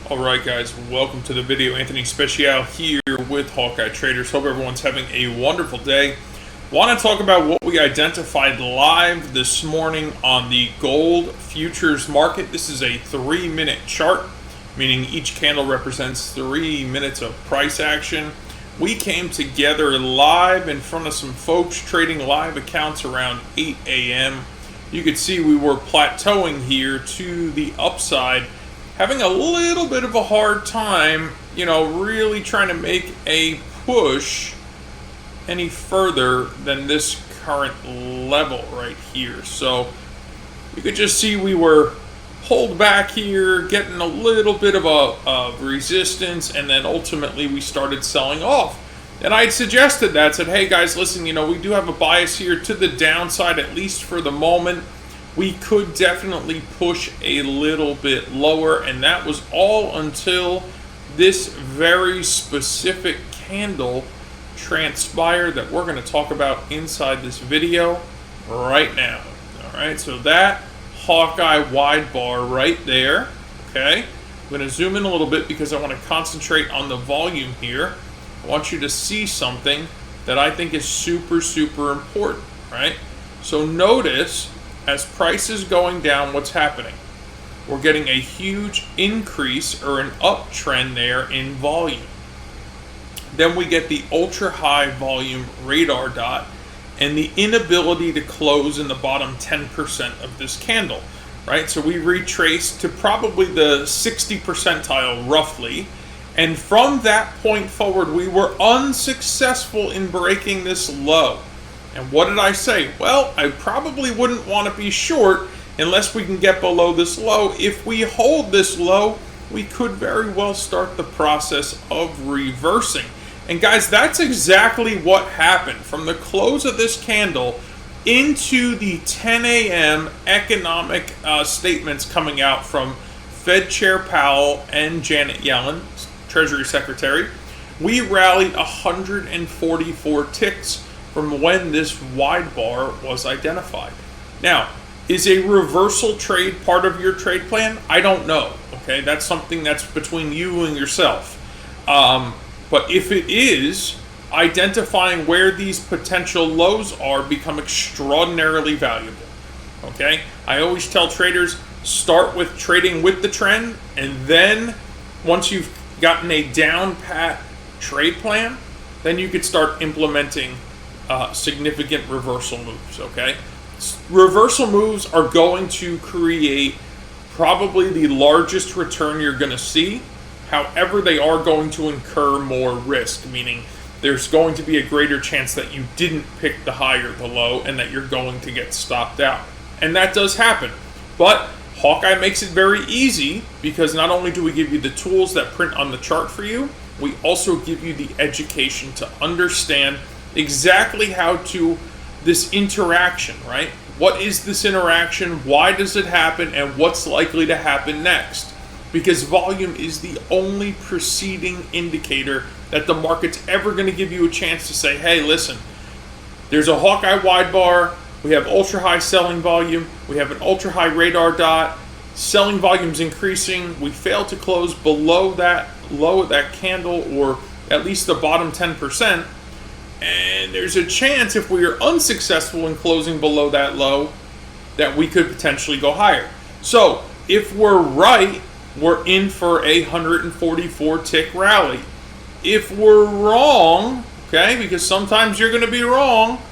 Alright guys, welcome to the video. Anthony Special here with Hawkeye Traders. Hope everyone's having a wonderful day. Want to talk about what we identified live this morning on the gold futures market. This is a 3-minute chart, meaning each candle represents 3 minutes of price action. We came together live in front of some folks trading live accounts around 8 a.m. You could see we were plateauing here to the upside, having a little bit of a hard time, really trying to make a push any further than this current level right here. So you could just see we were pulled back here, getting a little bit of a resistance, and then ultimately we started selling off. And I had suggested that, said, hey guys, listen, we do have a bias here to the downside, at least for the moment. We could definitely push a little bit lower, and that was all until this very specific candle transpired that we're going to talk about inside this video right now. All right, so that Hawkeye wide bar right there, okay? I'm going to zoom in a little bit because I want to concentrate on the volume here. I want you to see something that I think is super, super important, right? So notice, as price is going down, what's happening? We're getting a huge increase or an uptrend there in volume. Then we get the ultra high volume radar dot and the inability to close in the bottom 10% of this candle, right? So we retrace to probably the 60 percentile roughly. And from that point forward, we were unsuccessful in breaking this low. And what did I say? Well, I probably wouldn't want to be short unless we can get below this low. If we hold this low, we could very well start the process of reversing. And guys, that's exactly what happened. From the close of this candle into the 10 a.m. economic statements coming out from Fed Chair Powell and Janet Yellen, Treasury Secretary, we rallied 144 ticks from when this wide bar was identified. Now, is a reversal trade part of your trade plan? I don't know, okay? That's something that's between you and yourself. But if it is, identifying where these potential lows are become extraordinarily valuable, okay? I always tell traders, start with trading with the trend, and then once you've gotten a down pat trade plan, then you could start implementing significant reversal moves, okay? Reversal moves are going to create probably the largest return you're going to see. However, they are going to incur more risk, meaning there's going to be a greater chance that you didn't pick the high or the low and that you're going to get stopped out. And that does happen. But Hawkeye makes it very easy because not only do we give you the tools that print on the chart for you, we also give you the education to understand exactly how to this interaction, right? What is this interaction? Why does it happen? And what's likely to happen next? Because volume is the only preceding indicator that the market's ever going to give you a chance to say, hey, listen, there's a Hawkeye wide bar. We have ultra high selling volume. We have an ultra high radar dot. Selling volume's increasing. We fail to close below that low of that candle, or at least the bottom 10%. And there's a chance, if we are unsuccessful in closing below that low, that we could potentially go higher. So if we're right, we're in for a 144 tick rally. If we're wrong, okay, because sometimes you're going to be wrong,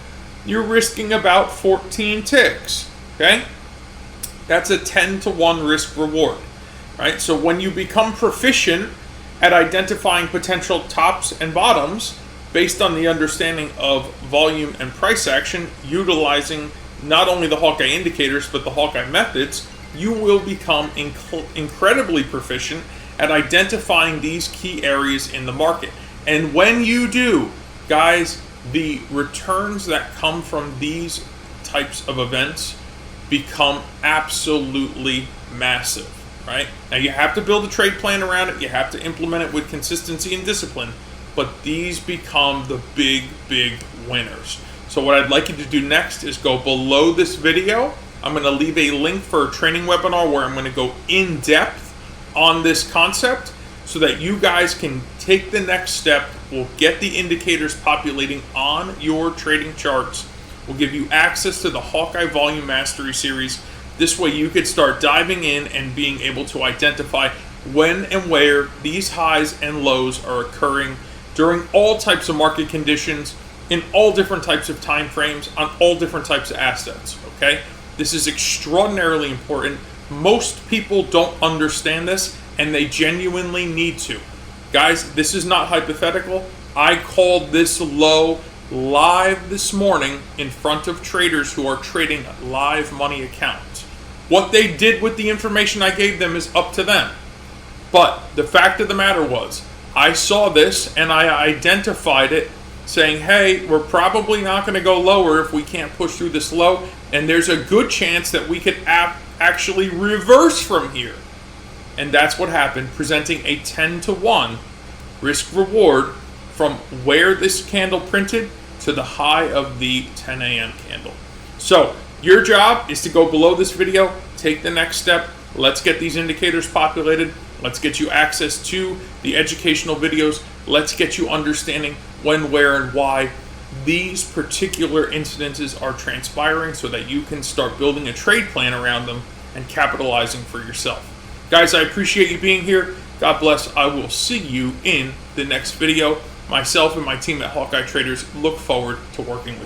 you're risking about 14 ticks, okay? That's a 10-to-1 risk reward, right? So when you become proficient at identifying potential tops and bottoms based on the understanding of volume and price action, utilizing not only the Hawkeye indicators but the Hawkeye methods, you will become incredibly proficient at identifying these key areas in the market. And when you do, guys, the returns that come from these types of events become absolutely massive, right? Now, you have to build a trade plan around it. You have to implement it with consistency and discipline. But these become the big, big winners. So what I'd like you to do next is go below this video. I'm going to leave a link for a training webinar where I'm going to go in depth on this concept so that you guys can take the next step. We'll get the indicators populating on your trading charts. We'll give you access to the Hawkeye Volume Mastery Series. This way you could start diving in and being able to identify when and where these highs and lows are occurring during all types of market conditions, in all different types of time frames, on all different types of assets, okay? This is extraordinarily important. Most people don't understand this, and they genuinely need to. Guys, this is not hypothetical. I called this low live this morning in front of traders who are trading live money accounts. What they did with the information I gave them is up to them. But the fact of the matter was, I saw this and I identified it, saying, hey, we're probably not going to go lower if we can't push through this low, and there's a good chance that we could actually reverse from here. And that's what happened, presenting a 10-to-1 risk reward from where this candle printed to the high of the 10 a.m. candle. So your job is to go below this video, take the next step. Let's get these indicators populated. Let's get you access to the educational videos. Let's get you understanding when, where, and why these particular incidences are transpiring so that you can start building a trade plan around them and capitalizing for yourself. Guys, I appreciate you being here. God bless. I will see you in the next video. Myself and my team at Hawkeye Traders look forward to working with you.